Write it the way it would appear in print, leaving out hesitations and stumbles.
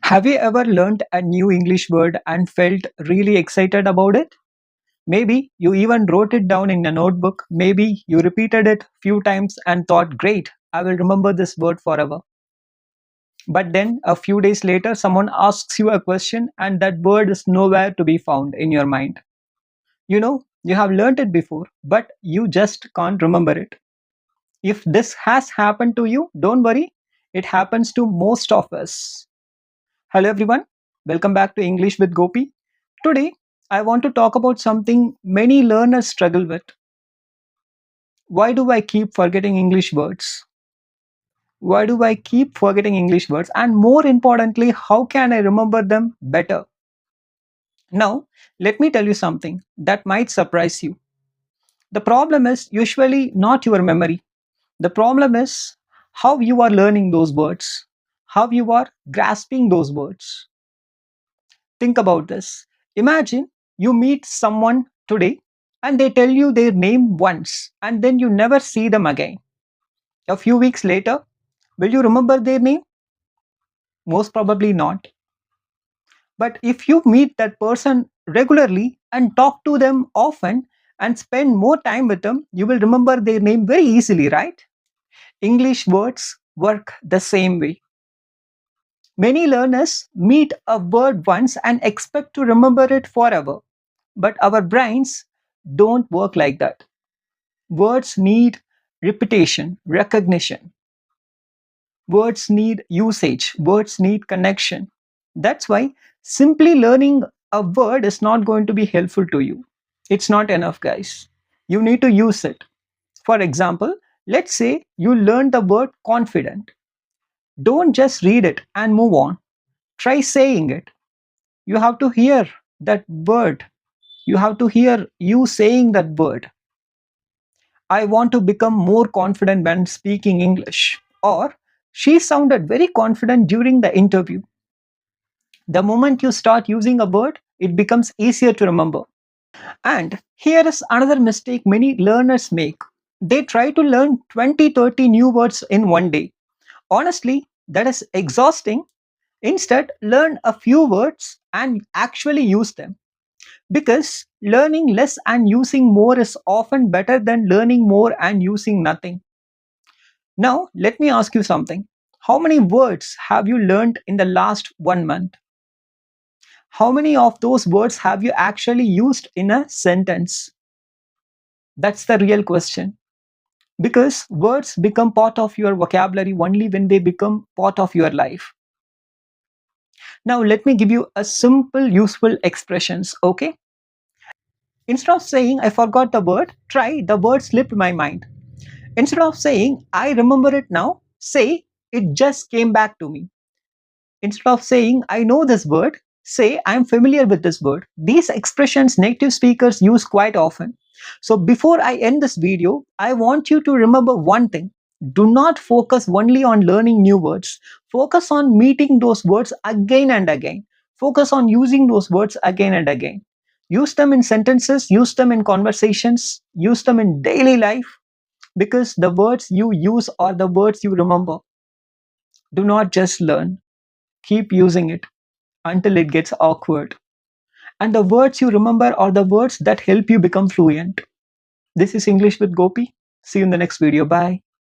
Have you ever learned a new English word and felt really excited about it? Maybe you even wrote it down in a notebook. Maybe you repeated it few times and thought, great, I will remember this word forever. But then a few days later, someone asks you a question and that word is nowhere to be found in your mind. You have learned it before, but you just can't remember it. If this has happened to you, don't worry, it happens to most of us. Hello everyone, welcome back to English with Gopi. Today, I want to talk about something many learners struggle with. Why do I keep forgetting English words? Why do I keep forgetting English words? And more importantly, how can I remember them better? Now, let me tell you something that might surprise you. The problem is usually not your memory. The problem is how you are learning those words, how you are grasping those words. Think about this. Imagine you meet someone today and they tell you their name once and then you never see them again. A few weeks later, will you remember their name? Most probably not. But if you meet that person regularly and talk to them often and spend more time with them, you will remember their name very easily, right? English words work the same way. Many learners meet a word once and expect to remember it forever. But our brains don't work like that. Words need repetition, recognition. Words need usage. Words need connection. That's why simply learning a word is not going to be helpful to you. It's not enough, guys. You need to use it. For example, let's say you learned the word confident. Don't just read it and move on. Try saying it. You have to hear that word. You have to hear you saying that word. I want to become more confident when speaking English. Or she sounded very confident during the interview. The moment you start using a word, it becomes easier to remember. And here is another mistake many learners make. They try to learn 20, 30 new words in one day. Honestly, that is exhausting. Instead, learn a few words and actually use them. Because learning less and using more is often better than learning more and using nothing. Now, let me ask you something. How many words have you learned in the last 1 month? How many of those words have you actually used in a sentence? That's the real question. Because words become part of your vocabulary only when they become part of your life. Now, let me give you a simple, useful expressions, okay? Instead of saying, I forgot the word, try, the word slipped my mind. Instead of saying, I remember it now, say, it just came back to me. Instead of saying, I know this word, say, I am familiar with this word. These expressions native speakers use quite often. So before I end this video, I want you to remember one thing. Do not focus only on learning new words. Focus on meeting those words again and again. Focus on using those words again and again. Use them in sentences, use them in conversations, use them in daily life because the words you use are the words you remember. Do not just learn, keep using it until it gets awkward. And the words you remember are the words that help you become fluent. This is English with Gopi. See you in the next video. Bye.